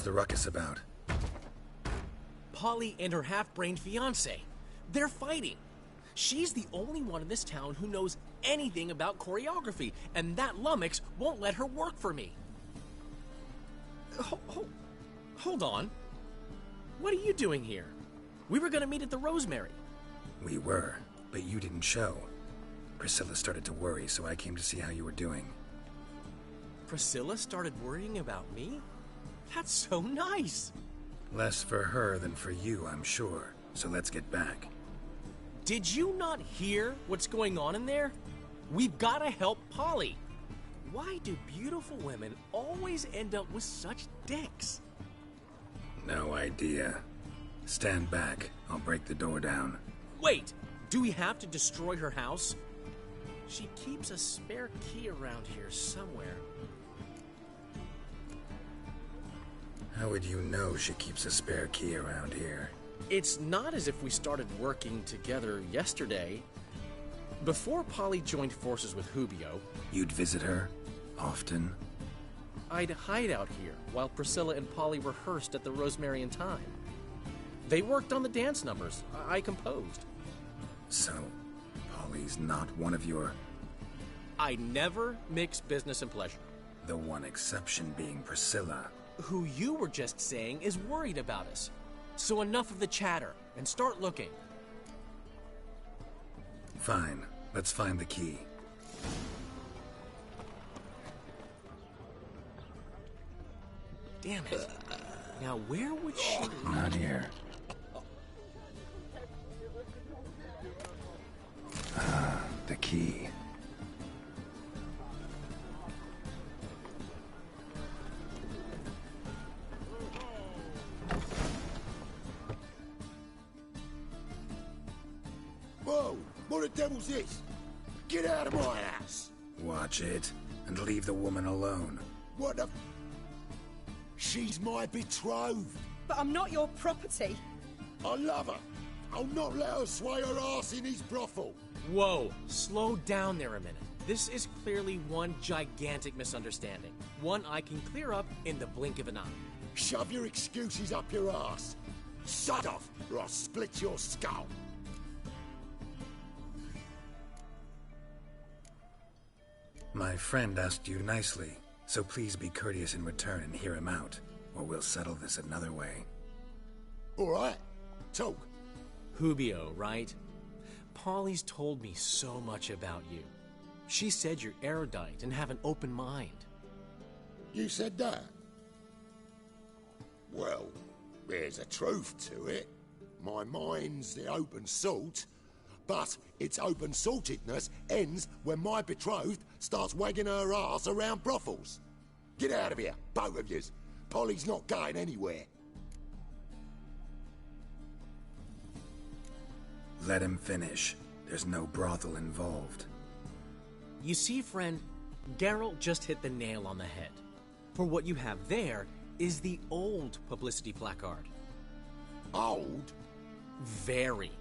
the ruckus about? Polly and her half-brained fiancé. They're fighting. She's the only one in this town who knows anything about choreography, and that lummox won't let her work for me. Hold on. What are you doing here? We were gonna meet at the Rosemary. We were, but you didn't show. Priscilla started to worry, so I came to see how you were doing. Priscilla started worrying about me? That's so nice. Less for her than for you, I'm sure. So let's get back. Did you not hear what's going on in there? We've gotta help Polly. Why do beautiful women always end up with such dicks? No idea. Stand back. I'll break the door down. Wait! Do we have to destroy her house? She keeps a spare key around here somewhere. How would you know she keeps a spare key around here? It's not as if we started working together yesterday. Before Polly joined forces with Hubio, You'd visit her? Often? I'd hide out here while Priscilla and Polly rehearsed at the Rosemary and Thyme. They worked on the dance numbers I composed. So, Polly's not one of your... I never mix business and pleasure. The one exception being Priscilla. Who you were just saying is worried about us. So enough of the chatter, and start looking. Fine. Let's find the key. Damn it. Now where would she... Not here. Ah, the key. Whoa! What the devil's this? Get out of my house! Watch it, and leave the woman alone. What the... She's my betrothed. But I'm not your property. I love her. I'll not let her sway her ass in his brothel. Whoa, slow down there a minute. This is clearly one gigantic misunderstanding. One I can clear up in the blink of an eye. Shove your excuses up your ass. Shut off, or I'll split your skull. My friend asked you nicely, so please be courteous in return and hear him out, or we'll settle this another way. All right, talk. Hubio, right? Polly's told me so much about you. She said you're erudite and have an open mind. You said that? Well, there's a truth to it. My mind's the open salt, but its open saltedness ends when my betrothed starts wagging her ass around brothels. Get out of here, both of yous. Polly's not going anywhere. Let him finish. There's no brothel involved. You see, friend, Geralt just hit the nail on the head. For what you have there is the old publicity placard. Old? Very.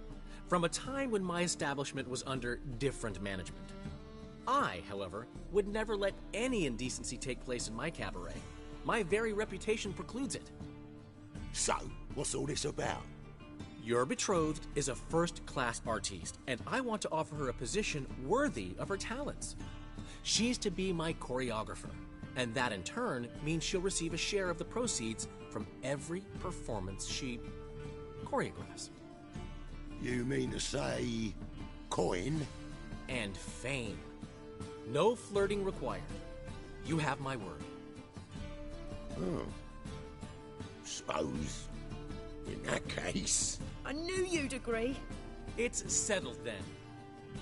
From a time when my establishment was under different management. I, however, would never let any indecency take place in my cabaret. My very reputation precludes it. So, what's all this about? Your betrothed is a first-class artiste, and I want to offer her a position worthy of her talents. She's to be my choreographer, and that in turn means she'll receive a share of the proceeds from every performance she choreographs. You mean to say... coin? And fame. No flirting required. You have my word. Oh. Suppose... in that case... I knew you'd agree. It's settled then.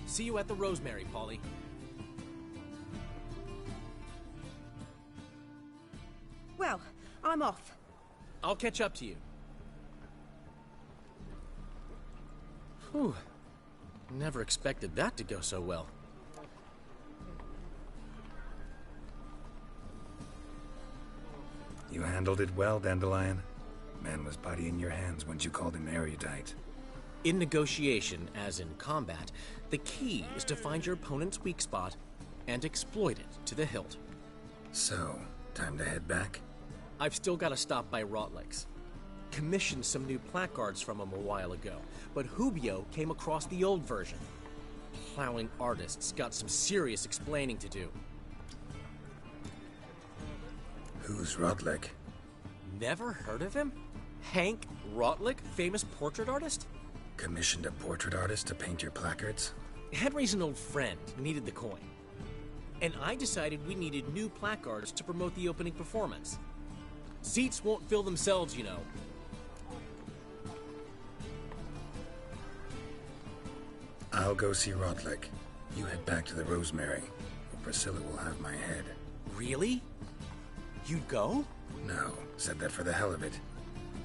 See you at the Rosemary, Polly. Well, I'm off. I'll catch up to you. Whew. Never expected that to go so well. You handled it well, Dandelion. Man was body in your hands once you called him erudite. In negotiation, as in combat, the key is to find your opponent's weak spot and exploit it to the hilt. So, time to head back? I've still got to stop by Rotlick's. Commissioned some new placards from him a while ago, but Hubio came across the old version. Plowing artists got some serious explaining to do. Who's Rotlick? Never heard of him? Hank Rotlick, famous portrait artist? Commissioned a portrait artist to paint your placards? Henry's an old friend, needed the coin. And I decided we needed new placards to promote the opening performance. Seats won't fill themselves, you know. I'll go see Rotlick. You head back to the Rosemary, or Priscilla will have my head. Really? You'd go? No, said that for the hell of it.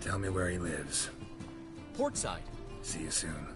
Tell me where he lives. Portside. See you soon.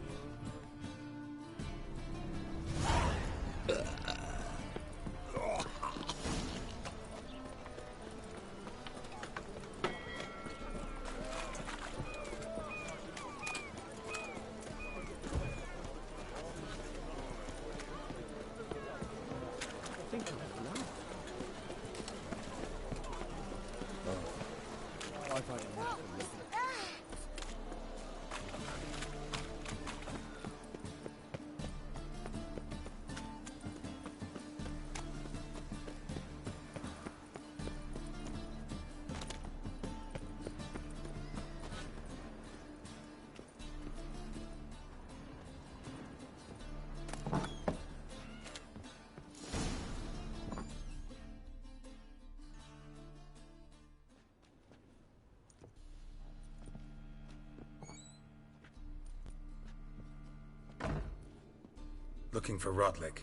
Looking for Rotlick.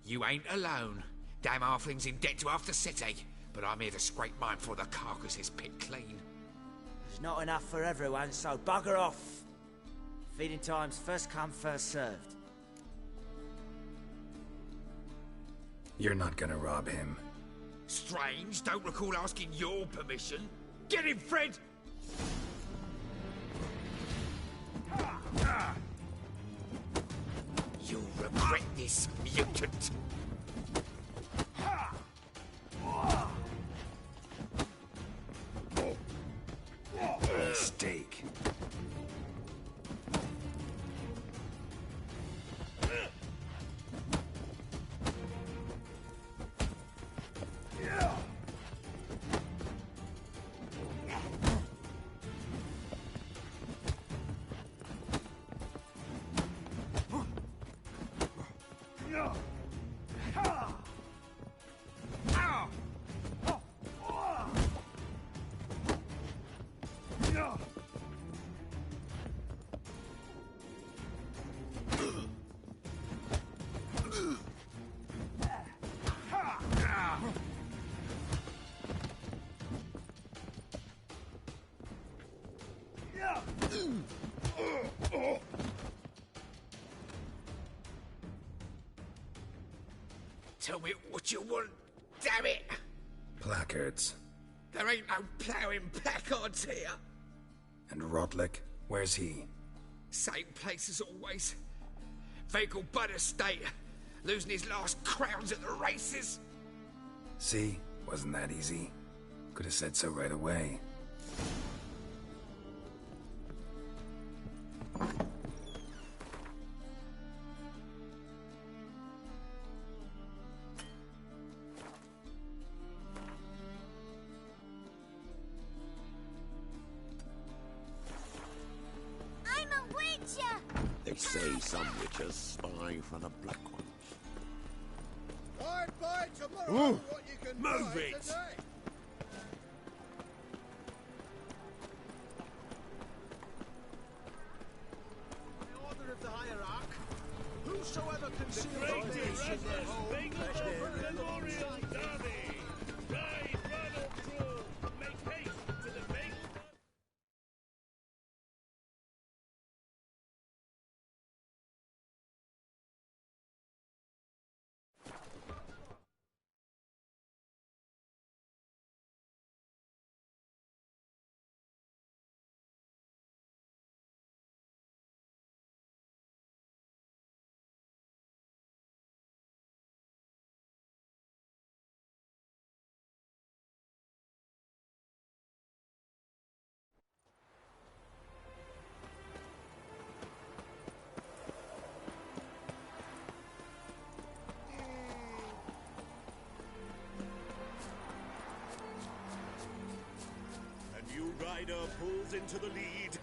You ain't alone. Damn halfling's in debt to half the city. But I'm here to scrape mine before the carcass is picked clean. There's not enough for everyone, so bugger off. Feeding time's first come, first served. You're not gonna rob him. Strange, don't recall asking your permission. Get him, Fred! You'll regret this, mutant. Mistake. Tell me what you want, damn it! Placards. There ain't no ploughing placards here. And Rotlick? Where's he? Same place as always. Vehicle bud estate. Losing his last crowns at the races. See? Wasn't that easy? Could have said so right away. I'm a witcher! They say some witches spy from the black ones. I'd buy tomorrow what you can Move buy it. today. The order of the hierarch, whosoever conceals in their home, rider pulls into the lead.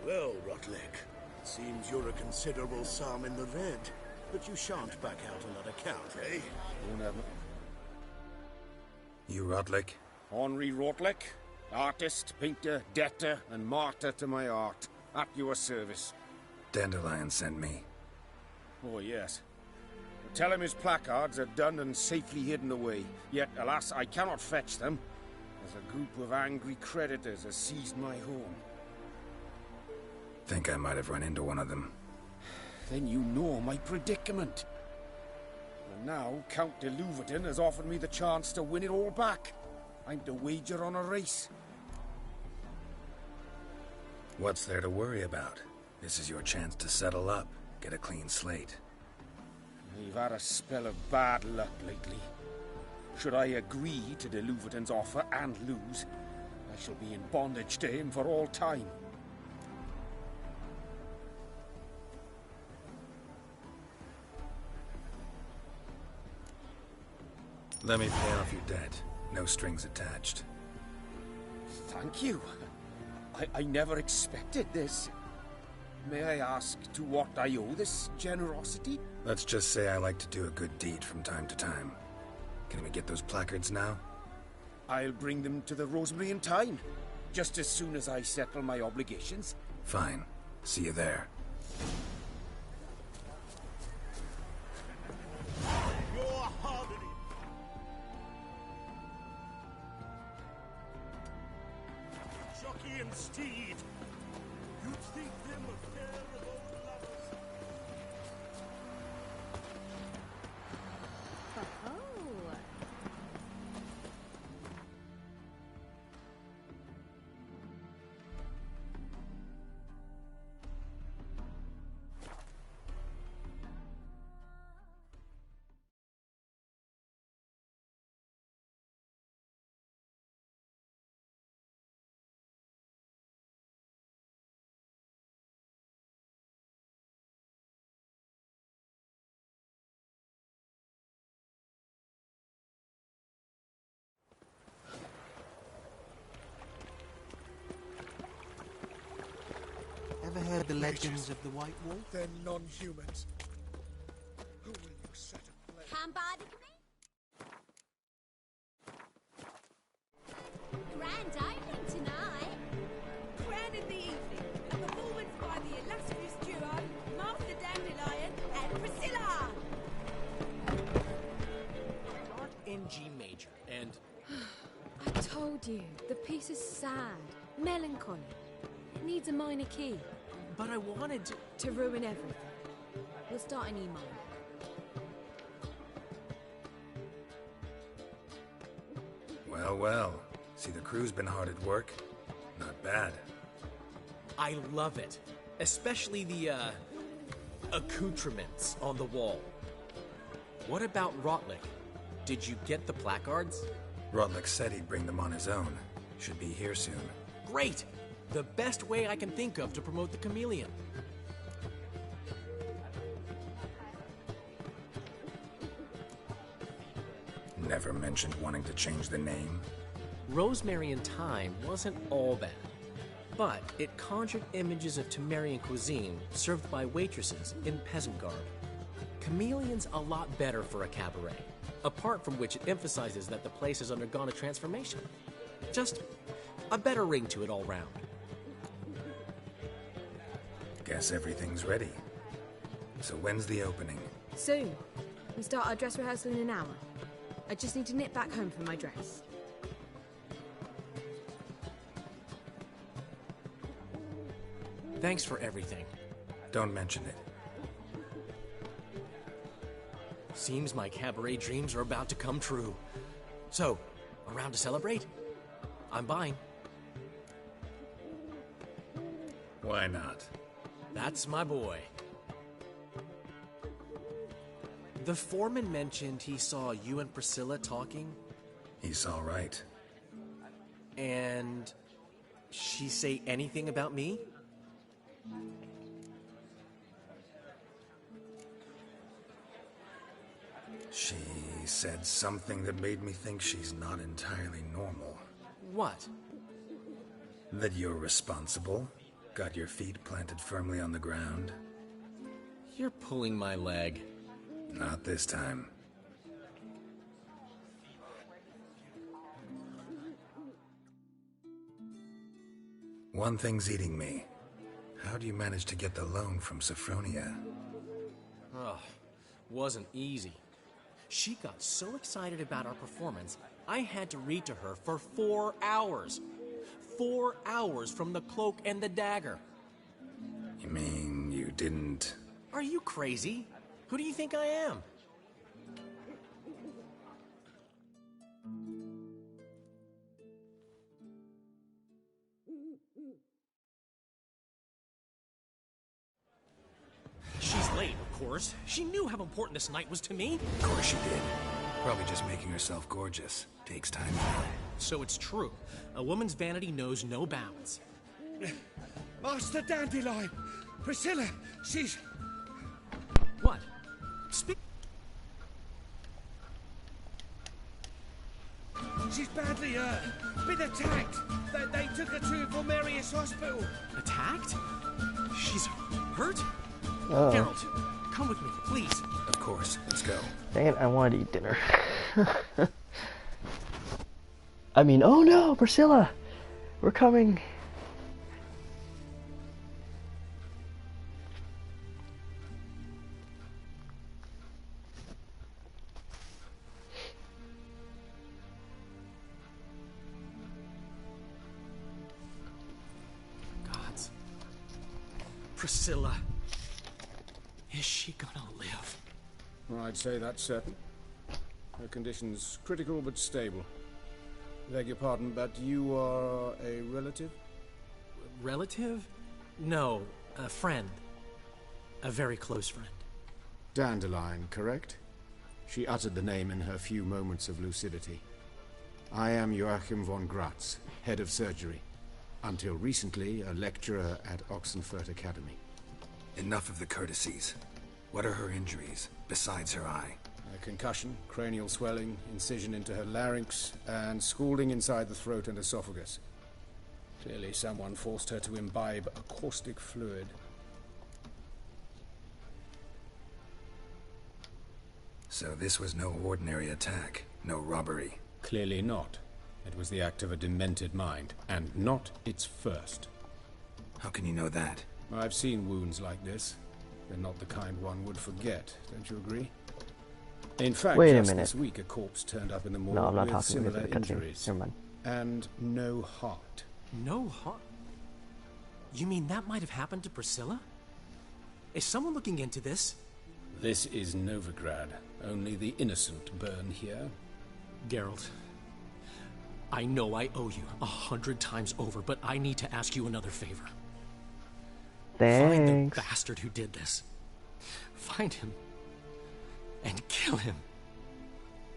Well, Rotlick, seems you're a considerable sum in the red, but you shan't back out on that account, eh? Won't have You Rotlick? Henri Rotlick, artist, painter, debtor, and martyr to my art. At your service. Dandelion sent me. Oh, yes. Tell him his placards are done and safely hidden away. Yet, alas, I cannot fetch them, as a group of angry creditors has seized my home. Think I might have run into one of them. Then you know my predicament. And now, Count de Louverton has offered me the chance to win it all back. I'm to wager on a race. What's there to worry about? This is your chance to settle up, get a clean slate. I've had a spell of bad luck lately. Should I agree to de Louverton's offer and lose, I shall be in bondage to him for all time. Let me pay off your debt. No strings attached. Thank you. I never expected this. May I ask to what I owe this generosity? Let's just say I like to do a good deed from time to time. Can we get those placards now? I'll bring them to the Rosemary in time, just as soon as I settle my obligations. Fine. See you there. You're hardening. Jockey and steed. You'd think them a pair of old lovers. Oh. Ever heard the legends of the White Wolf? They're non-humans. Who will you set ablaze? Come by the grand opening tonight. Grand in the evening. A performance by the illustrious duo, Master Dandelion and Priscilla. Art in G major, and I told you, the piece is sad, melancholy. It needs a minor key. but I wanted to ruin everything. We'll start an email. Well, well. See, the crew's been hard at work. Not bad. I love it. Especially the, accoutrements on the wall. What about Rotlick? Did you get the placards? Rotlick said he'd bring them on his own. Should be here soon. Great! The best way I can think of to promote the chameleon. Never mentioned wanting to change the name. Rosemary in Time wasn't all bad, but it conjured images of Temerian cuisine served by waitresses in peasant garb. Chameleon's a lot better for a cabaret, apart from which it emphasizes that the place has undergone a transformation. Just a better ring to it all round. Guess everything's ready. So when's the opening? Soon. We start our dress rehearsal in an hour. I just need to nip back home for my dress. Thanks for everything. Don't mention it. Seems my cabaret dreams are about to come true. So, around to celebrate? I'm buying. Why not? That's my boy. The foreman mentioned he saw you and Priscilla talking. He's all right. And she say anything about me? She said something that made me think she's not entirely normal. What? That you're responsible, got your feet planted firmly on the ground. You're pulling my leg. Not this time. One thing's eating me. How do you manage to get the loan from Sophronia? Ugh, wasn't easy. She got so excited about our performance, I had to read to her for 4 hours. 4 hours from the cloak and the dagger. You mean you didn't... Are you crazy? Who do you think I am? She's late, of course. She knew how important this night was to me. Of course she did. Probably just making herself gorgeous. Takes time, you know. So it's true. A woman's vanity knows no bounds. Master Dandelion! Priscilla, she's... What? She's badly hurt. Been attacked. They took her to Vulmerius Hospital. Attacked? She's hurt? Oh. Geralt, come with me, please. Of course. Let's go. Dang it, I wanted to eat dinner. I mean, oh no, Priscilla! We're coming. Gods. Priscilla. Is she gonna live? I'd say that's certain. Her condition's critical but stable. Beg your pardon, but you are a relative? Relative? No, a friend. A very close friend. Dandelion, correct? She uttered the name in her few moments of lucidity. I am Joachim von Gratz, head of surgery. Until recently, a lecturer at Oxenfurt Academy. Enough of the courtesies. What are her injuries, besides her eye? A concussion, cranial swelling, incision into her larynx, and scalding inside the throat and esophagus. Clearly someone forced her to imbibe a caustic fluid. So this was no ordinary attack, no robbery. Clearly not. It was the act of a demented mind, and not its first. How can you know that? I've seen wounds like this. They're not the kind one would forget, don't you agree? In fact, Wait a just minute. this week a corpse turned up in the morgue No, I'm not with talking similar about the cutscene. injuries. Never mind. And no heart. No heart? You mean that might have happened to Priscilla? Is someone looking into this? This is Novigrad. Only the innocent burn here. Geralt, I know I owe you 100 times over, but I need to ask you another favor. Find the Thanks. bastard who did this. Find him. And kill him.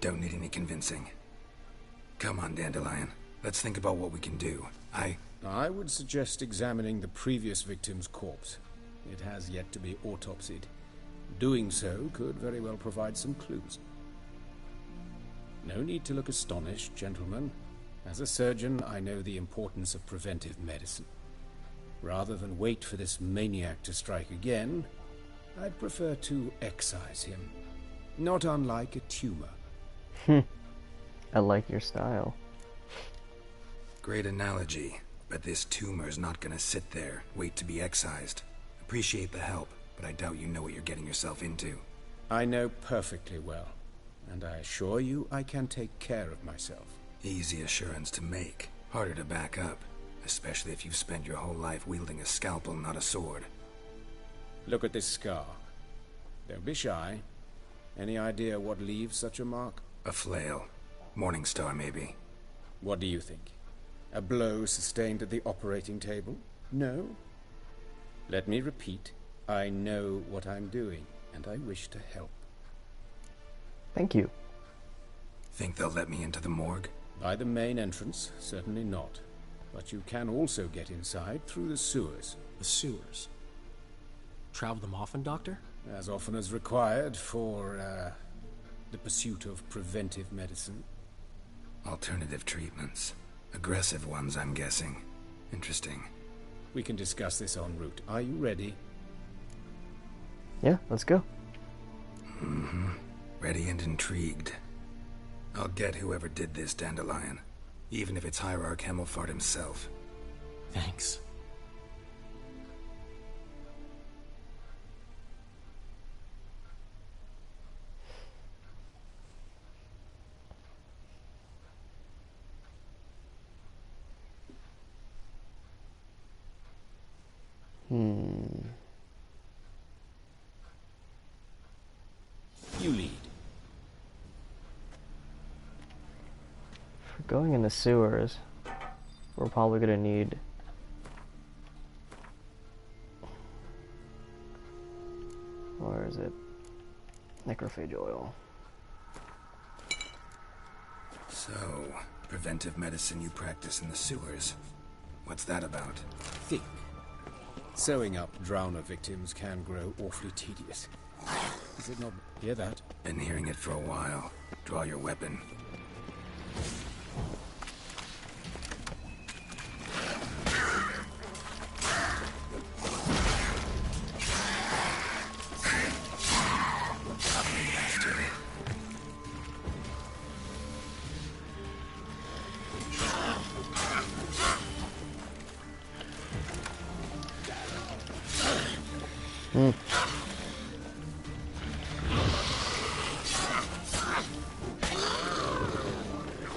Don't need any convincing. Come on, Dandelion. Let's think about what we can do. I would suggest examining the previous victim's corpse. It has yet to be autopsied. Doing so could very well provide some clues. No need to look astonished, gentlemen. As a surgeon, I know the importance of preventive medicine. Rather than wait for this maniac to strike again, I'd prefer to excise him. Not unlike a tumor. I like your style. Great analogy, but this tumor's not gonna sit there, wait to be excised. Appreciate the help, but I doubt you know what you're getting yourself into. I know perfectly well, and I assure you I can take care of myself. Easy assurance to make, harder to back up, especially if you've spent your whole life wielding a scalpel, not a sword. Look at this scar. Don't be shy. Any idea what leaves such a mark? A flail. Morningstar, maybe. What do you think? A blow sustained at the operating table? No? Let me repeat. I know what I'm doing, and I wish to help. Thank you. Think they'll let me into the morgue? By the main entrance, certainly not. But you can also get inside through the sewers. The sewers? Travel them often, Doctor? As often as required for, The pursuit of preventive medicine. Alternative treatments. Aggressive ones, I'm guessing. Interesting. We can discuss this en route. Are you ready? Yeah, let's go. Mm-hmm. Ready and intrigued. I'll get whoever did this, Dandelion. Even if it's Hierarch Hemmelfart himself. Thanks. You lead. If we're going in the sewers, we're probably gonna need where is it? Necrophage oil. So, preventive medicine you practice in the sewers. What's that about? Think. Sewing up drowner victims can grow awfully tedious. Is it not? Hear that? Been hearing it for a while. Draw your weapon.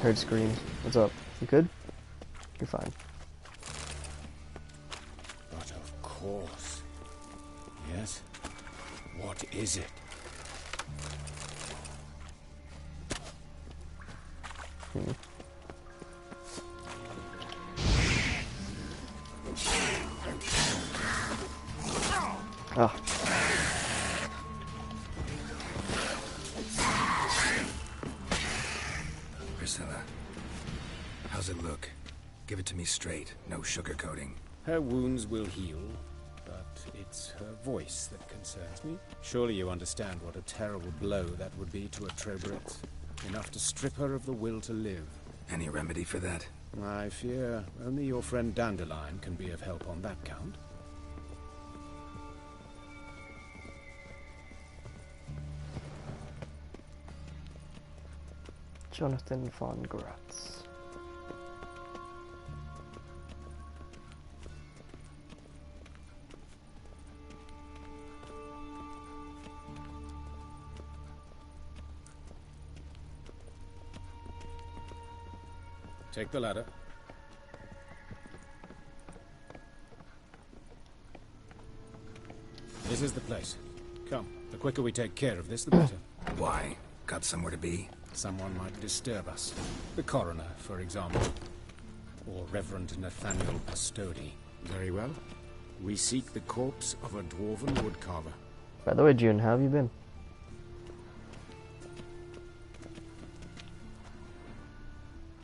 Heard screams. What's up? You good? You're fine. But of course. Yes? What is it? Oh. Priscilla, how's it look? Give it to me straight, no sugarcoating. Her wounds will heal, but it's her voice that concerns me. Surely you understand what a terrible blow that would be to a Trobritz. Enough to strip her of the will to live. Any remedy for that? I fear only your friend Dandelion can be of help on that count. Jonathan von Gratz. Take the ladder. This is the place. Come, the quicker we take care of this, the better. Why? Got somewhere to be? Someone might disturb us. The coroner, for example. Or Reverend Nathaniel Pastodi. Very well. We seek the corpse of a dwarven woodcarver. By the way, June, how have you been?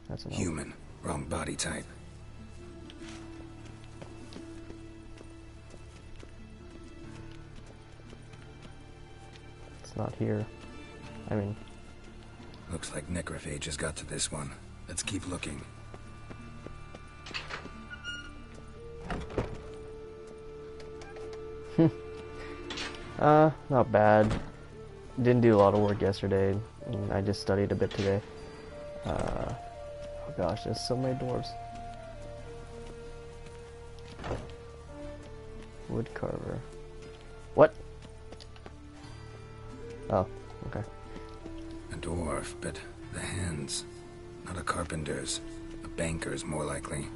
That's enough. Human. Wrong body type. It's not here. I mean... Looks like necrophage has got to this one. Let's keep looking. Not bad. Didn't do a lot of work yesterday, and I just studied a bit today. Oh gosh, there's so many dwarves. Woodcarver. What? Oh, okay. A dwarf, but the hands. Not a carpenter's. A banker's, more likely.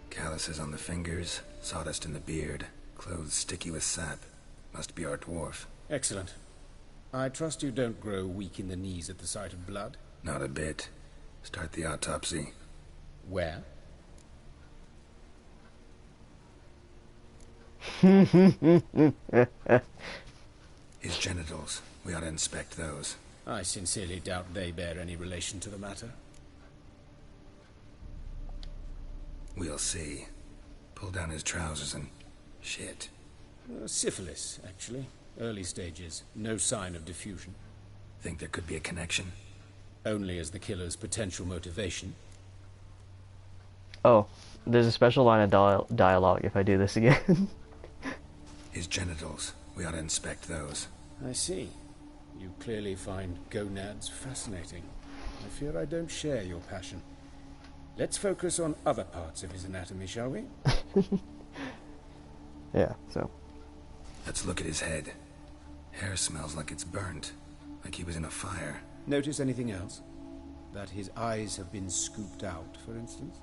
Calluses on the fingers, sawdust in the beard, clothes sticky with sap. Must be our dwarf. Excellent. I trust you don't grow weak in the knees at the sight of blood? Not a bit. Start the autopsy. Where? His genitals. We ought to inspect those. I sincerely doubt they bear any relation to the matter. We'll see. Pull down his trousers and... shit. Syphilis, actually. Early stages, no sign of diffusion. Think there could be a connection? Only as the killer's potential motivation. Oh, there's a special line of dialogue if I do this again. His genitals. We ought to inspect those. I see. You clearly find gonads fascinating. I fear I don't share your passion. Let's focus on other parts of his anatomy, shall we? Yeah, so. Let's look at his head. Hair smells like it's burnt. Like he was in a fire. Notice anything else? That his eyes have been scooped out, for instance?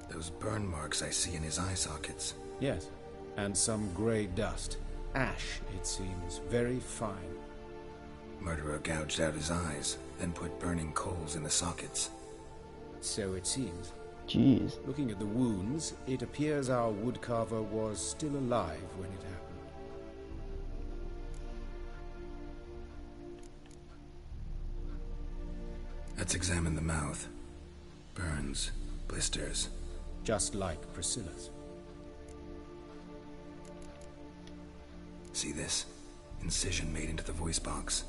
Those burn marks I see in his eye sockets. Yes, and some grey dust. Ash, it seems. Very fine. Murderer gouged out his eyes, then put burning coals in the sockets. So it seems. Jeez. Looking at the wounds, it appears our woodcarver was still alive when it happened. Let's examine the mouth. Burns, blisters. Just like Priscilla's. See this? Incision made into the voice box.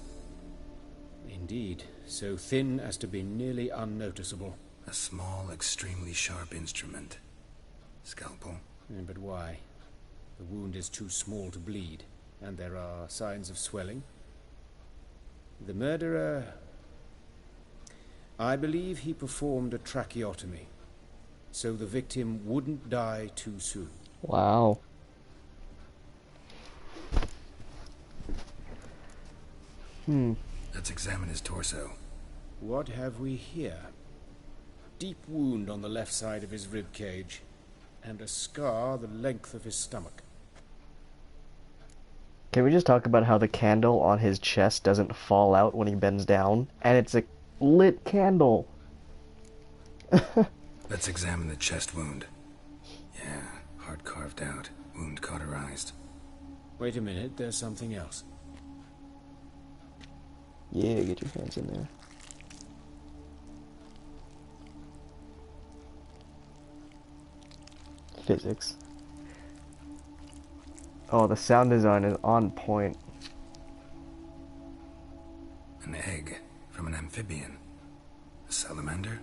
Indeed, so thin as to be nearly unnoticeable. A small, extremely sharp instrument. Scalpel. But why? The wound is too small to bleed, and there are signs of swelling. The murderer... I believe he performed a tracheotomy, so the victim wouldn't die too soon. Wow. Let's examine his torso. What have we here? Deep wound on the left side of his rib cage, and a scar the length of his stomach. Can we just talk about how the candle on his chest doesn't fall out when he bends down? And it's a lit candle. Let's examine the chest wound. Yeah, heart carved out, wound cauterized. Wait a minute, there's something else. Yeah, get your hands in there. Physics. Oh, the sound design is on point. An egg from an amphibian. A salamander?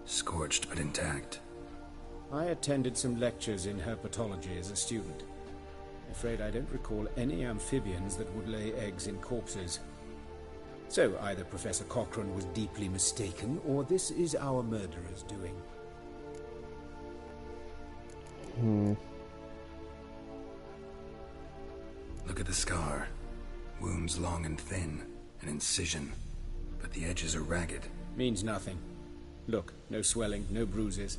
Scorched but intact. I attended some lectures in herpetology as a student. Afraid I don't recall any amphibians that would lay eggs in corpses. So either Professor Cochrane was deeply mistaken, or this is our murderer's doing. Look at the scar. Wounds long and thin. An incision. But the edges are ragged. Means nothing. Look, no swelling, no bruises.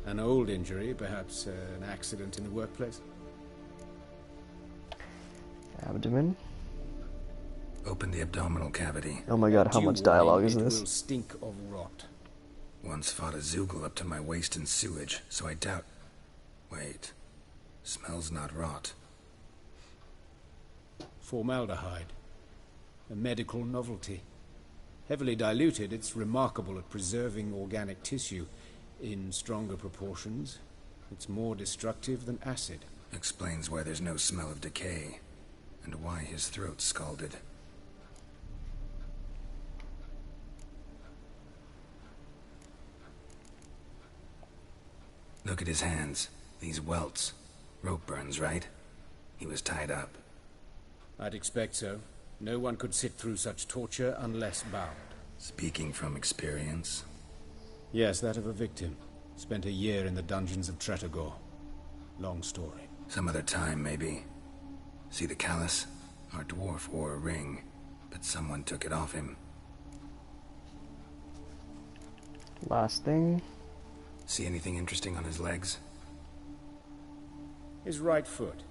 An old injury, perhaps an accident in the workplace. Abdomen. Open the abdominal cavity. Oh my god, how much dialogue is this? It will stink of rot. Once fought a Zoogle up to my waist in sewage, so I doubt... Wait. Smells not rot. Formaldehyde. A medical novelty. Heavily diluted, it's remarkable at preserving organic tissue. In stronger proportions, it's more destructive than acid. Explains why there's no smell of decay, and why his throat's scalded. Look at his hands. These welts. Rope burns, right? He was tied up. I'd expect so. No one could sit through such torture unless bound. Speaking from experience? Yes, that of a victim. Spent a year in the dungeons of Tretogor. Long story. Some other time, maybe. See the callus? Our dwarf wore a ring, but someone took it off him. Last thing. See anything interesting on his legs? His right foot.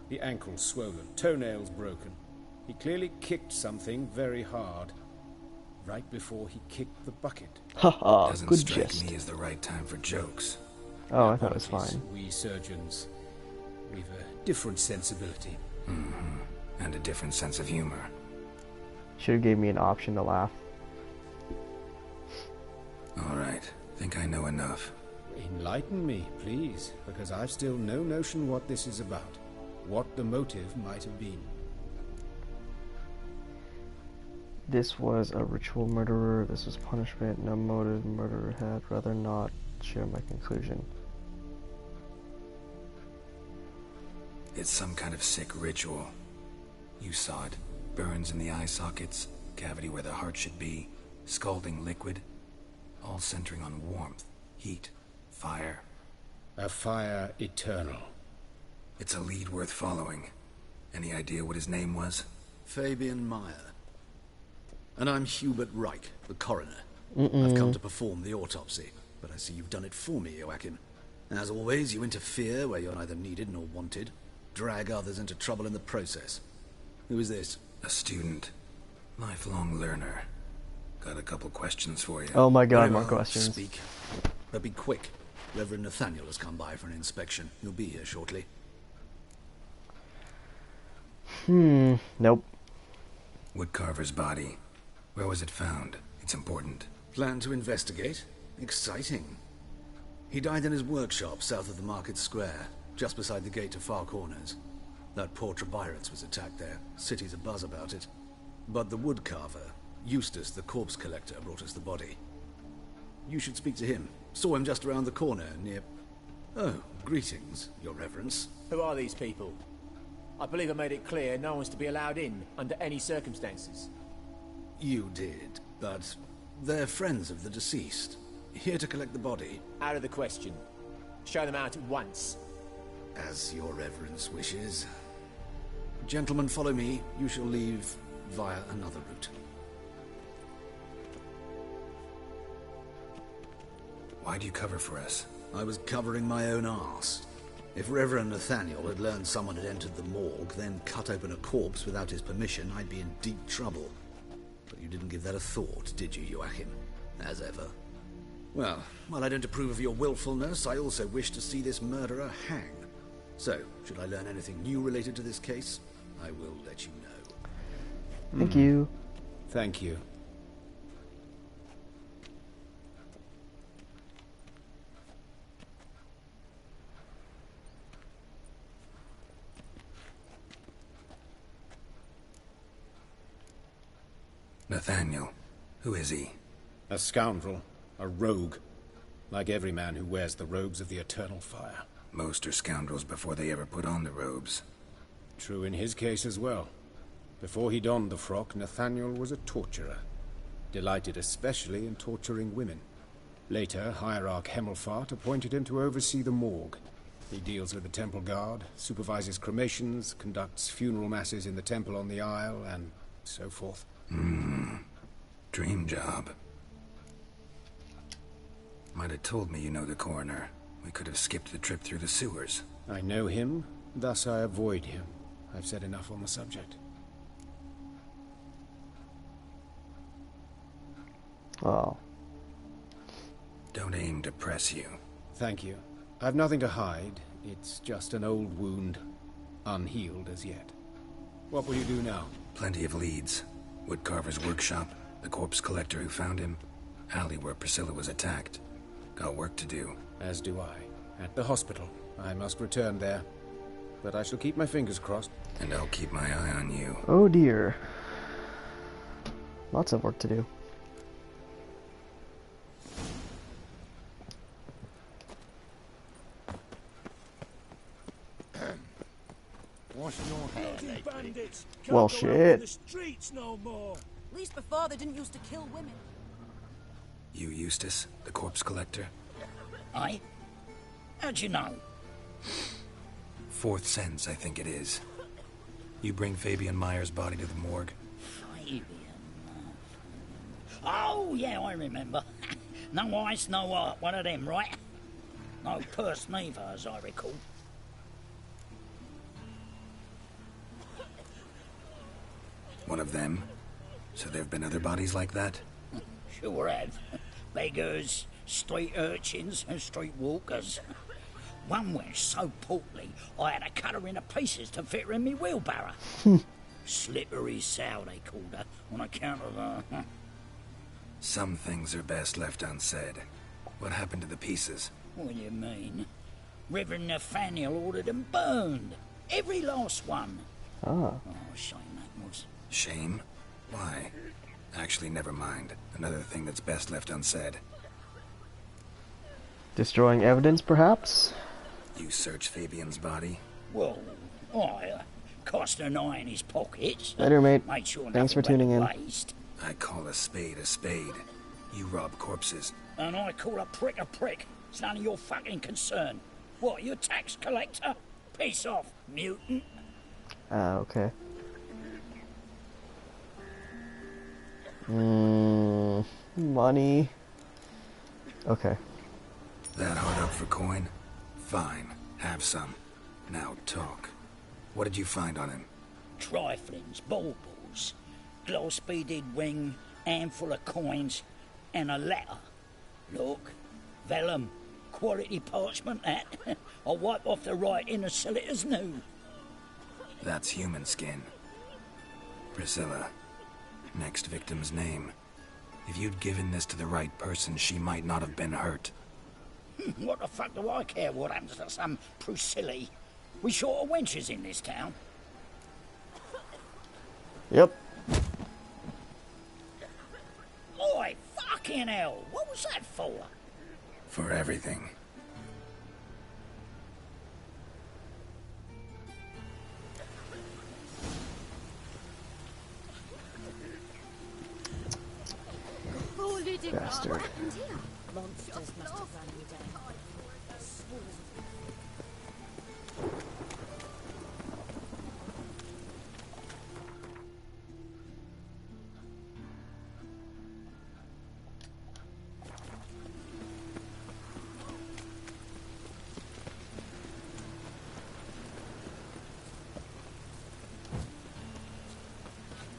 The ankle swollen, toenails broken. He clearly kicked something very hard. Right before he kicked the bucket. Haha, Doesn't good strike gist. me as the right time for jokes. Oh, I thought it was fine. We surgeons, we've a different sensibility. Mm-hmm. And a different sense of humor. Should have gave me an option to laugh. All right. Think I know enough. Enlighten me, please, because I've still no notion what this is about. What the motive might have been. This was a ritual murderer. This was punishment. No motive. Murderer had rather not share my conclusion. It's some kind of sick ritual. You saw it. Burns in the eye sockets, cavity where the heart should be, scalding liquid, all centering on warmth, heat, fire. A fire eternal. It's a lead worth following. Any idea what his name was? Fabian Meyer. And I'm Hubert Reich, the coroner. I've come to perform the autopsy, but I see you've done it for me, Joachim. As always, you interfere where you're neither needed nor wanted. Drag others into trouble in the process. Who is this? A student. Lifelong learner. Got a couple questions for you. Oh my god, Very more well, questions. Speak. But be quick. Reverend Nathaniel has come by for an inspection. He'll be here shortly. Nope. Woodcarver's body. Where was it found? It's important. Plan to investigate? Exciting. He died in his workshop south of the market square, just beside the gate to Far Corners. That poor Trebirates was attacked there. City's abuzz about it. But the woodcarver, Eustace the corpse collector, brought us the body. You should speak to him. Saw him just around the corner near... Oh, greetings, your reverence. Who are these people? I believe I made it clear no one's to be allowed in under any circumstances. You did, but they're friends of the deceased. Here to collect the body. Out of the question. Show them out at once. As your reverence wishes. Gentlemen, follow me. You shall leave via another route. Why do you cover for us? I was covering my own arse. If Reverend Nathaniel had learned someone had entered the morgue, then cut open a corpse without his permission, I'd be in deep trouble. But you didn't give that a thought, did you, Joachim? As ever. Well, while I don't approve of your willfulness, I also wish to see this murderer hang. So, should I learn anything new related to this case, I will let you know. Thank you. Thank you. Nathaniel. Who is he? A scoundrel. A rogue. Like every man who wears the robes of the eternal fire. Most are scoundrels before they ever put on the robes. True in his case as well. Before he donned the frock, Nathaniel was a torturer. Delighted especially in torturing women. Later, Hierarch Hemmelfart appointed him to oversee the morgue. He deals with the temple guard, supervises cremations, conducts funeral masses in the temple on the Isle, and so forth. Dream job. Might have told me you know the coroner. We could have skipped the trip through the sewers. I know him, thus I avoid him. I've said enough on the subject. Oh. Don't aim to press you. Thank you. I've nothing to hide. It's just an old wound, unhealed as yet. What will you do now? Plenty of leads. Woodcarver's workshop, the corpse collector who found him, alley where Priscilla was attacked. Got work to do. As do I. At the hospital. I must return there. But I shall keep my fingers crossed. And I'll keep my eye on you. Oh dear. Lots of work to do. Wash your hair, bandits. Well, Can't go out in the shit. streets no more. At least before they didn't used to kill women. You, Eustace, the corpse collector? Aye? How'd you know? Fourth sense, I think it is. You bring Fabian Meyer's body to the morgue? Fabian. Oh, yeah, I remember. No ice, no art. One of them, right? No purse neither, as I recall. One of them? So there have been other bodies like that? Sure have. Beggars, street urchins, and street walkers. One went so portly, I had to cut her into pieces to fit her in me wheelbarrow. Slippery sow, they called her, on account of Some things are best left unsaid. What happened to the pieces? What do you mean? Reverend Nathaniel ordered them burned. Every last one. Ah. Oh, shame that was. Shame? Why? Actually, never mind. Another thing that's best left unsaid. Destroying evidence, perhaps? You search Fabian's body? Well, I cast an eye in his pockets. Later, mate. Made sure Thanks for nothing tuning in. went waste. I call a spade a spade. You rob corpses. And I call a prick a prick. It's none of your fucking concern. What, you a tax collector? Peace off, mutant. Okay. Money. Okay. That hard up for coin? Fine. Have some. Now talk. What did you find on him? Triflings, baubles, gloss-beaded ring, handful of coins, and a letter. Look, vellum, quality parchment that. I'll wipe off the writing and sell it as new. That's human skin. Priscilla. Next victim's name. If you'd given this to the right person, she might not have been hurt. What the fuck do I care what happens to some Priscilla? We short of wenches in this town. Yep. Oi, fucking hell! What was that for? For everything. Bastard. Monsters must have run you down.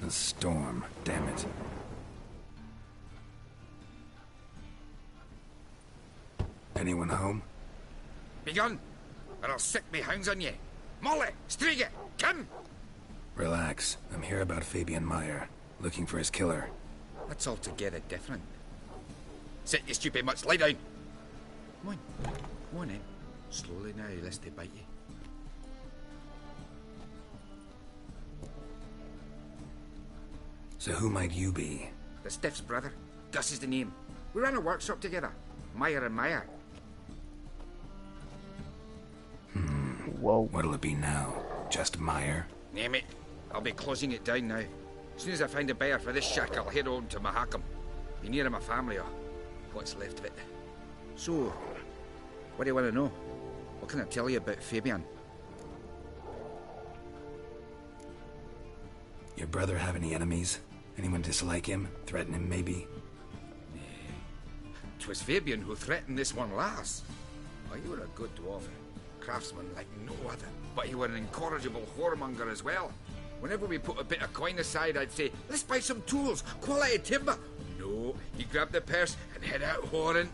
A storm, damn it. Anyone home? Begone, or I'll sick me hounds on ye. Molly, Striga, come! Relax. I'm here about Fabian Meyer, looking for his killer. That's altogether different. Sit, you stupid mutts, lie down. Come on then. Slowly now, lest they bite you. So who might you be? The Stiff's brother. Gus is the name. We ran a workshop together. Meyer and Meyer. Whoa. What'll it be now? Just Meyer? Name it. I'll be closing it down now. As soon as I find a buyer for this shack, I'll head on to Mahakam. Be near my family or what's left of it. So, what do you want to know? What can I tell you about Fabian? Your brother have any enemies? Anyone dislike him? Threaten him, maybe? 'Twas Fabian who threatened this one last. Oh, you were a good dwarf. Craftsman like no other. But he were an incorrigible whoremonger as well. Whenever we put a bit of coin aside, I'd say, let's buy some tools, quality timber. No, he grabbed the purse and head out whoring.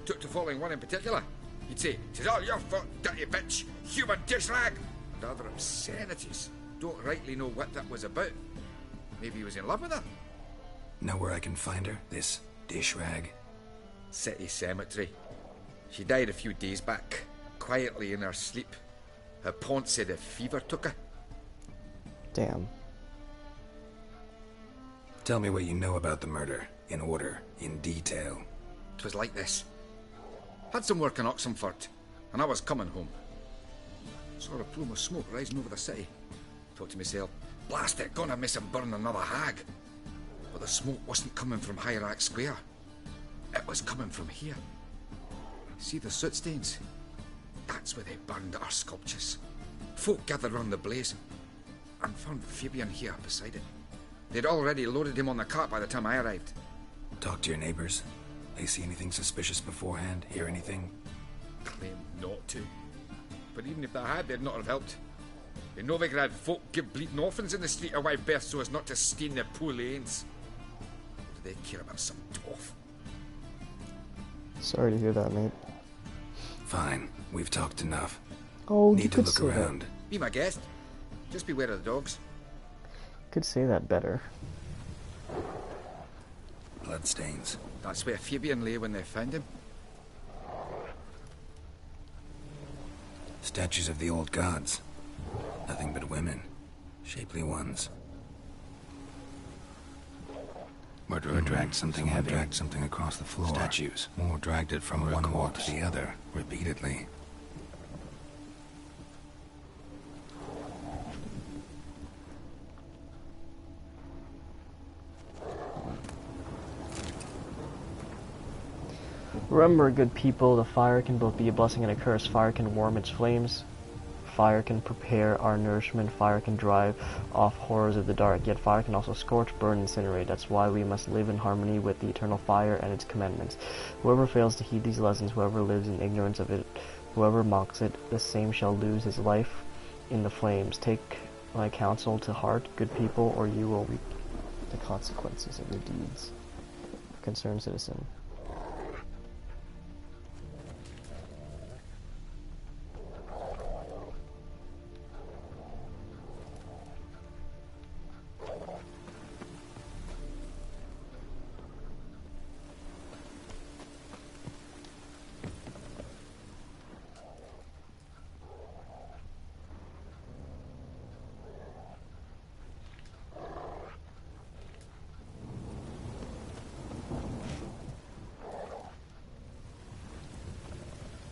Took to following one in particular. He'd say, 'tis all your fault, dirty bitch, human dish rag, and other obscenities. Don't rightly know what that was about. Maybe he was in love with her. Know where I can find her? This dish rag? City cemetery. She died a few days back, quietly in her sleep. Her pont said a fever took her. Damn. Tell me what you know about the murder, in order, in detail. 'Twas like this. Had some work in Oxenford, and I was coming home. Saw a plume of smoke rising over the city. Thought to myself, blast it, gonna miss and burn another hag. But the smoke wasn't coming from Hierarch Square. It was coming from here. See the soot stains? That's where they burned our sculptures. Folk gathered round the blaze and found Fabian here beside it. They'd already loaded him on the cart by the time I arrived. Talk to your neighbors. They see anything suspicious beforehand? Hear anything? Claim not to. But even if they had, they'd not have helped. In Novigrad, folk give bleeding orphans in the street a wide berth so as not to stain their poor lanes. What do they care about some dwarf? Sorry to hear that, mate. Fine. We've talked enough. Oh, Need you to could look say around. Be my guest. Just beware of the dogs. Could say that better. Bloodstains. That's where Fabian lay when they found him. Statues of the old gods. Nothing but women. Shapely ones. Murderer dragged something heavy. Dragged something across the floor. Statues. More dragged it from one wall to the other, repeatedly. Remember, good people, the fire can both be a blessing and a curse. Fire can warm its flames. Fire can prepare our nourishment. Fire can drive off horrors of the dark. Yet fire can also scorch, burn, incinerate. That's why we must live in harmony with the eternal fire and its commandments. Whoever fails to heed these lessons, whoever lives in ignorance of it, whoever mocks it, the same shall lose his life in the flames. Take my counsel to heart, good people, or you will reap the consequences of your deeds. Concerned citizen.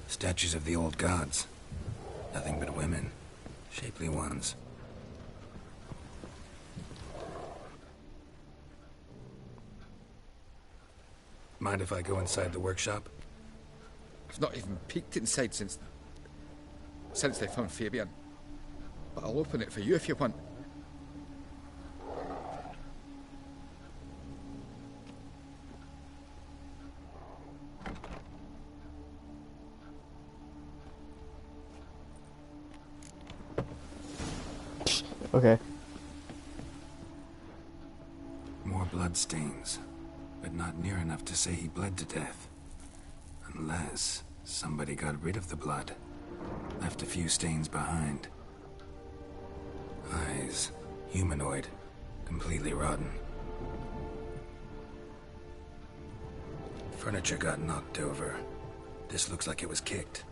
Statues of the old gods. Nothing but women. Shapely ones. Mind if I go inside the workshop? I've not even peeked inside since they found Fabian. But I'll open it for you if you want. Okay. More bloodstains, but not near enough to say he bled to death. Unless somebody got rid of the blood, left a few stains behind. Eyes, humanoid, completely rotten. Furniture got knocked over. This looks like it was kicked.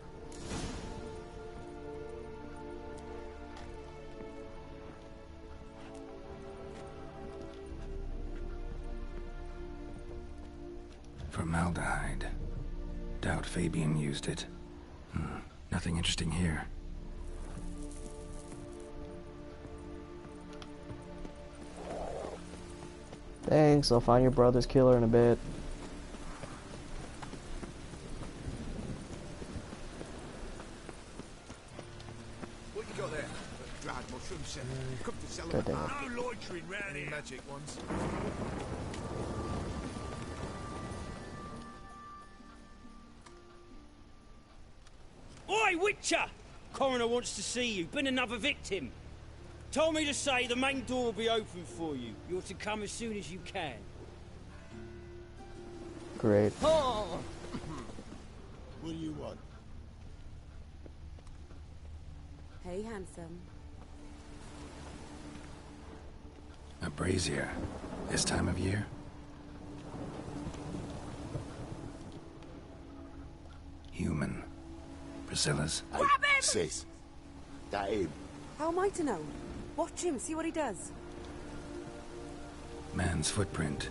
Formaldehyde. Doubt Fabian used it. Nothing interesting here. Thanks, I'll find your brother's killer in a bit. What you got there? Dried mushroom set. Come to sell God them. damn it. No loitering round here. Magic ones. Oi, Witcher! Coroner wants to see you. Been another victim. Told me to say the main door will be open for you. You're to come as soon as you can. Great. Oh. What do you want? Hey, handsome. A brazier. This time of year? Human. Priscilla's. Hey, sis. That him? How am I to know? Watch him, see what he does. Man's footprint.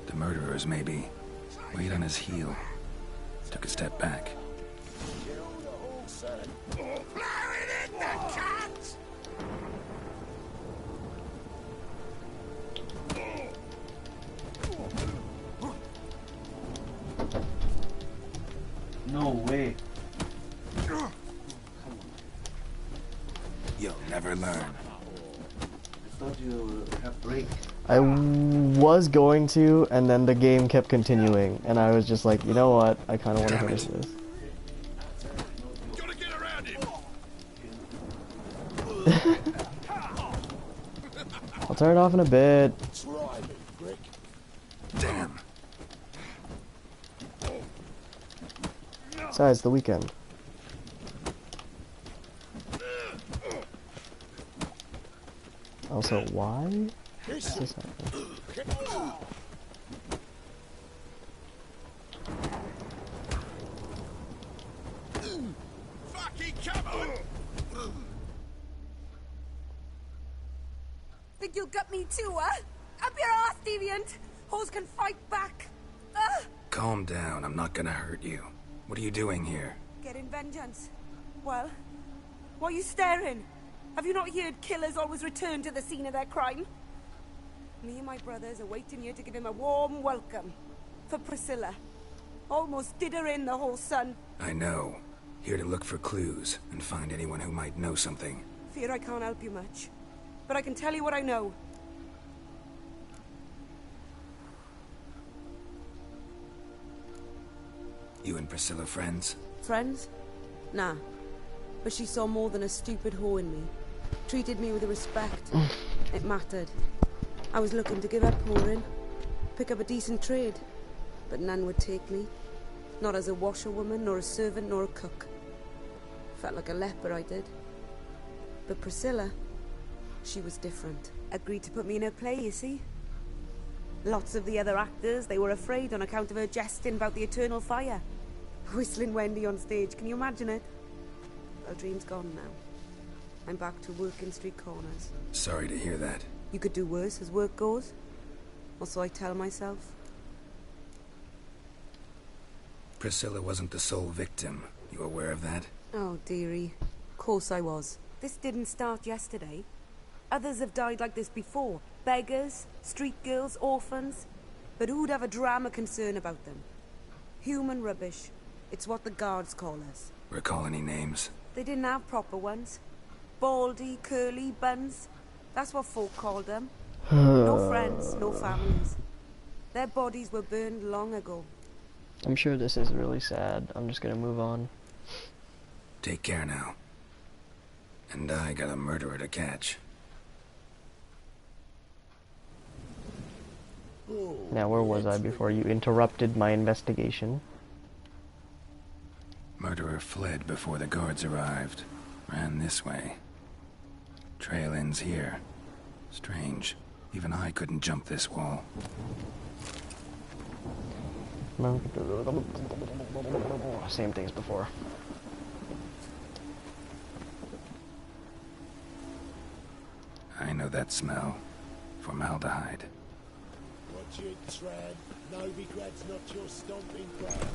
The murderer's, maybe. Weight on his heel. Took a step back. No way. You'll never learn. I thought you have break. I was going to, and then the game kept continuing, and I was just like, you know what? I kind of want to finish this. Gotta get around him. I'll turn it off in a bit. Try me, Rick. Damn. Besides, the weekend. Also, why is this happening? Fucking come on! think you'll gut me too, huh? Up your ass, deviant! Hoes can fight back! Calm down, I'm not gonna hurt you. What are you doing here? Getting vengeance. Well, why are you staring? Have you not heard killers always return to the scene of their crime? Me and my brothers are waiting here to give him a warm welcome. For Priscilla. Almost did her in, the whole son. I know. Here to look for clues and find anyone who might know something. Fear I can't help you much. But I can tell you what I know. You and Priscilla friends? Friends? Nah. But she saw more than a stupid whore in me. Treated me with respect. It mattered. I was looking to give up whoring. Pick up a decent trade. But none would take me. Not as a washerwoman, nor a servant, nor a cook. Felt like a leper, I did. But Priscilla, she was different. Agreed to put me in her play, you see? Lots of the other actors, they were afraid on account of her jesting about the eternal fire. Whistling Wendy on stage, can you imagine it? Well, dream's gone now. I'm back to working street corners. Sorry to hear that. You could do worse as work goes. Or so I tell myself. Priscilla wasn't the sole victim. You aware of that? Oh, dearie. Of course I was. This didn't start yesterday. Others have died like this before. Beggars, street girls, orphans. But who'd have a drama concern about them? Human rubbish. It's what the guards call us. Recall any names? They didn't have proper ones. Baldy, curly, buns. That's what folk called them. No friends, no families. Their bodies were burned long ago. I'm sure this is really sad. I'm just gonna move on. Take care now. And I got a murderer to catch. Now, where was I before you interrupted my investigation? Murderer fled before the guards arrived. Ran this way. Trail ends here. Strange. Even I couldn't jump this wall. Same thing as before. I know that smell. Formaldehyde. Watch your tread. Novigrad's not your stomping ground.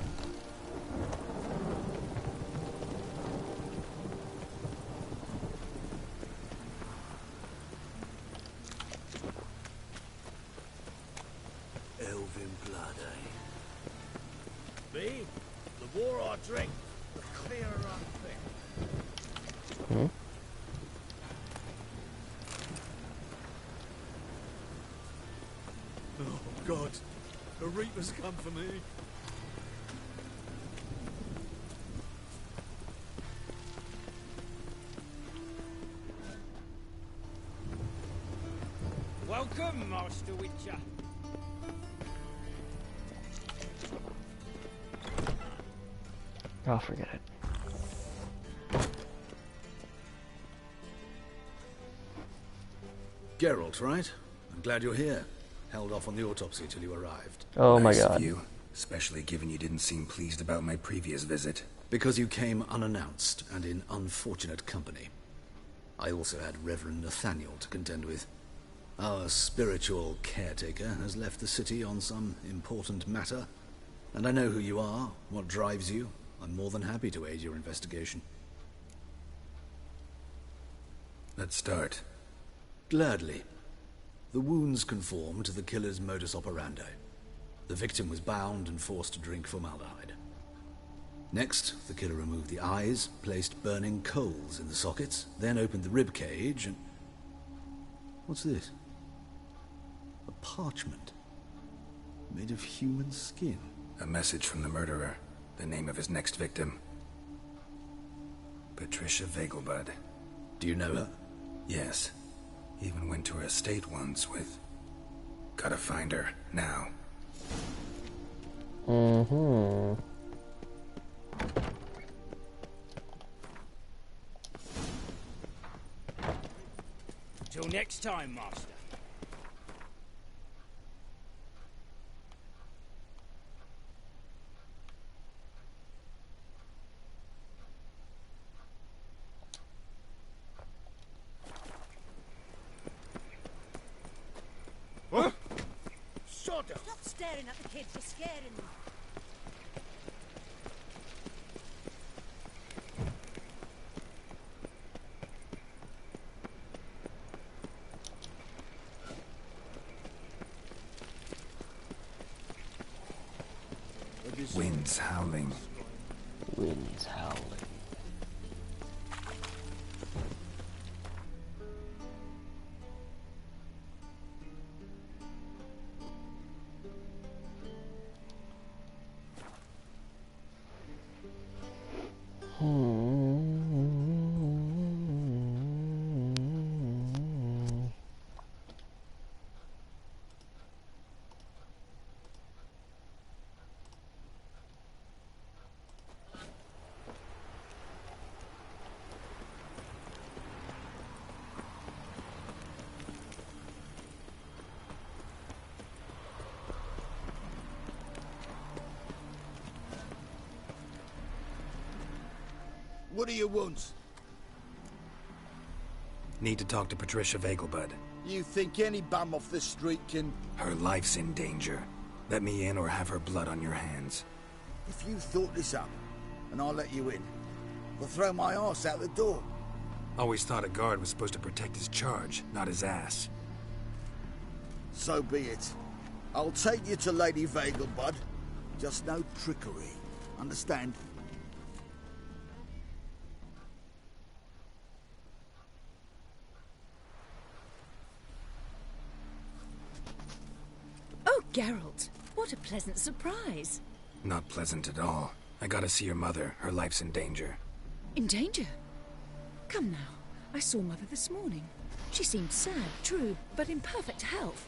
Elven blood, eh? Me? The more I drink, the clearer I think. Oh, God. The Reaper's come for me. Welcome, Master Witcher. I'll forget it. Geralt, right? I'm glad you're here. Held off on the autopsy till you arrived. Oh Nice my of god. you, especially given you didn't seem pleased about my previous visit. Because you came unannounced and in unfortunate company. I also had Reverend Nathaniel to contend with. Our spiritual caretaker has left the city on some important matter, and I know who you are, what drives you. I'm more than happy to aid your investigation. Let's start. Gladly. The wounds conform to the killer's modus operandi. The victim was bound and forced to drink formaldehyde. Next, the killer removed the eyes, placed burning coals in the sockets, then opened the rib cage and... What's this? A parchment. Made of human skin. A message from the murderer. The name of his next victim. Patricia Vegelbud. Do you know her? Yes. Even went to her estate once with... Gotta find her, now. Mm-hmm. Till next time, Master. swearing at the kids for scaring them. Winds howling. Winds howling. What do you want? Need to talk to Patricia Vegelbud. You think any bum off the street can... Her life's in danger. Let me in or have her blood on your hands. If you thought this up, and I'll let you in, I'll throw my arse out the door. Always thought a guard was supposed to protect his charge, not his ass. So be it. I'll take you to Lady Vegelbud. Just no trickery. Understand? Oh, Geralt, what a pleasant surprise. Not pleasant at all. I gotta see your mother. Her life's in danger. In danger? Come now. I saw Mother this morning. She seemed sad, true, but in perfect health.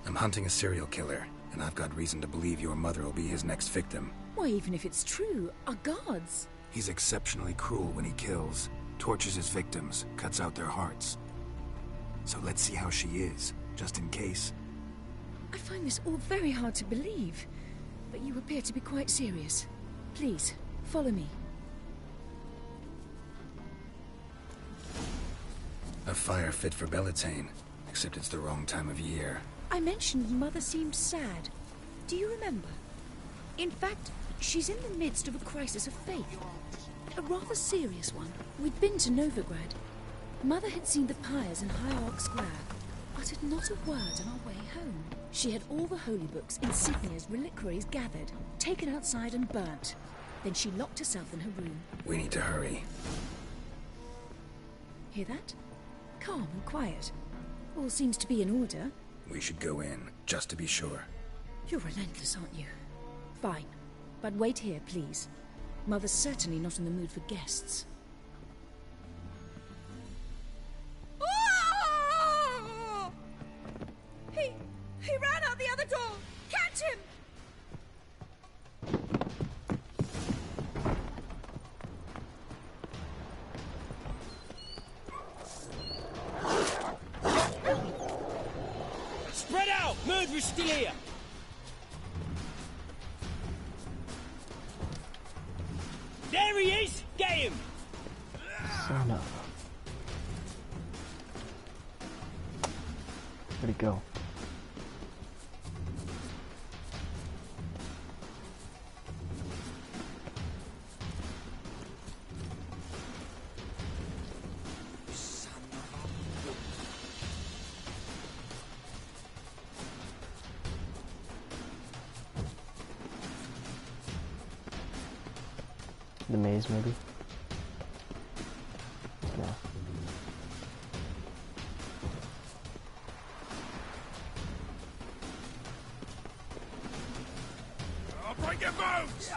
I'm hunting a serial killer, and I've got reason to believe your mother will be his next victim. Why, even if it's true, our gods. He's exceptionally cruel when he kills, tortures his victims, cuts out their hearts. So let's see how she is, just in case. I find this all very hard to believe, but you appear to be quite serious. Please, follow me. A fire fit for Bellatane, except it's the wrong time of year. I mentioned Mother seemed sad. Do you remember? In fact, she's in the midst of a crisis of faith. A rather serious one. We'd been to Novigrad. Mother had seen the pyres in High Ark Square, uttered not a word on our way home. She had all the holy books in Signia's reliquaries gathered, taken outside and burnt. Then she locked herself in her room. We need to hurry. Hear that? Calm and quiet. All seems to be in order. We should go in, just to be sure. You're relentless, aren't you? Fine. But wait here, please. Mother's certainly not in the mood for guests. He ran out the other door! Catch him! Spread out! Murderer's still here! There he is! Get him! Son of... Where'd he go? The maze, maybe? No. I'll break your bones!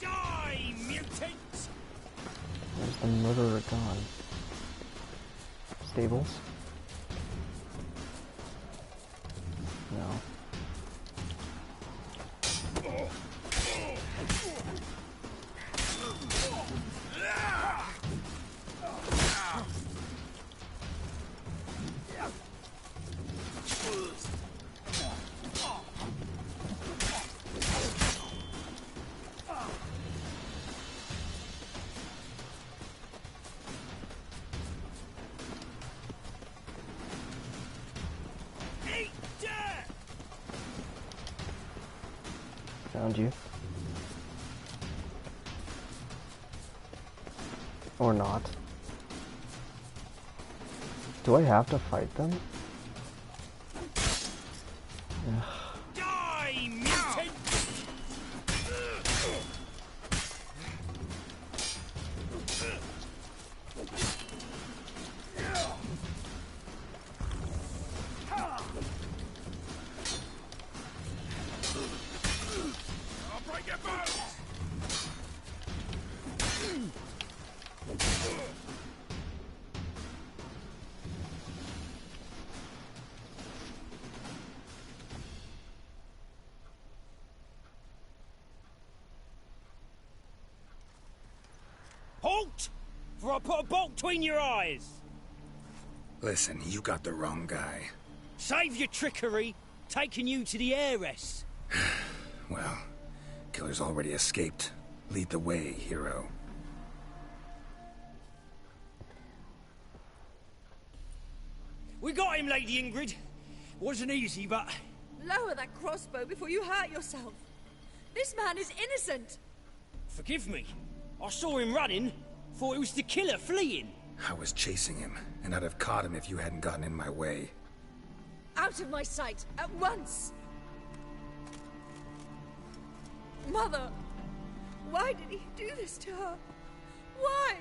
Die, mutant! Where's the murderer gone? Stables? No. Found you. Or not. Do I have to fight them? Ugh. Die, mutant! I'll break your bones! Halt! For I put a bolt between your eyes! Listen, you got the wrong guy. Save your trickery, taking you to the heiress. Well, killer's already escaped. Lead the way, hero. We got him, Lady Ingrid. Wasn't easy, but... Lower that crossbow before you hurt yourself. This man is innocent. Forgive me. I saw him running. Thought it was the killer fleeing. I was chasing him, and I'd have caught him if you hadn't gotten in my way. Out of my sight, at once! Mother! Why did he do this to her? Why?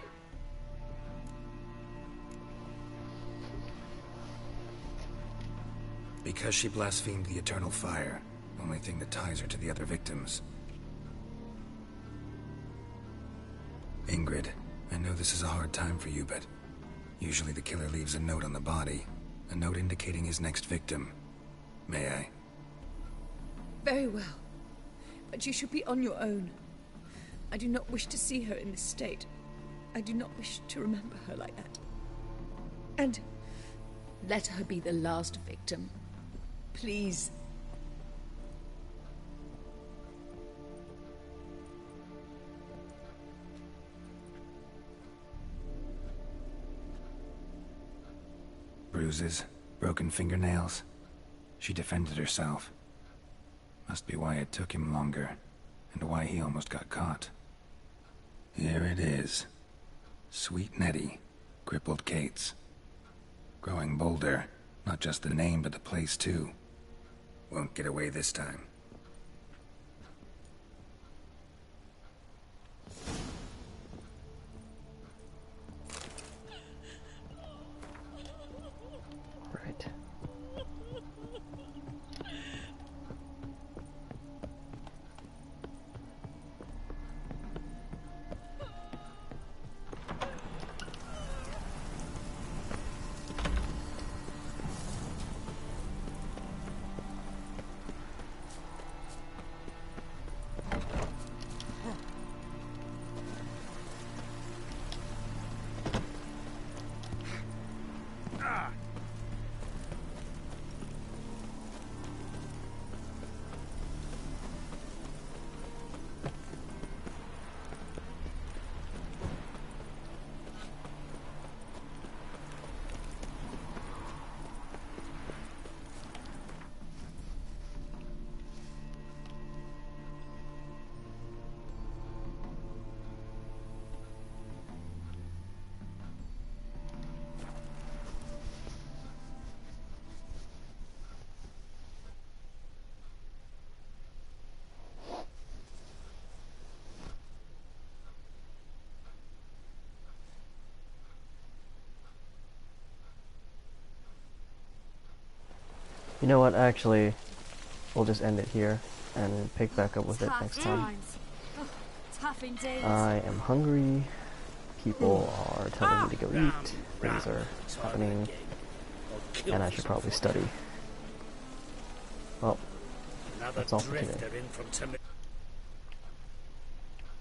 Because she blasphemed the eternal fire. Only thing that ties her to the other victims. Ingrid, I know this is a hard time for you, but usually the killer leaves a note on the body. A note indicating his next victim. May I? Very well. But you should be on your own. I do not wish to see her in this state. I do not wish to remember her like that. And let her be the last victim. Please. Bruises, broken fingernails. She defended herself. Must be why it took him longer, and why he almost got caught. Here it is. Sweet Nettie, crippled Kate's. Growing bolder, not just the name but the place too. Won't get away this time. Right. You know what, actually, we'll just end it here and pick back up with it next time. Tough indeed. I am hungry, people are telling me to go eat, things are happening, and I should probably study. Well, that's all for today.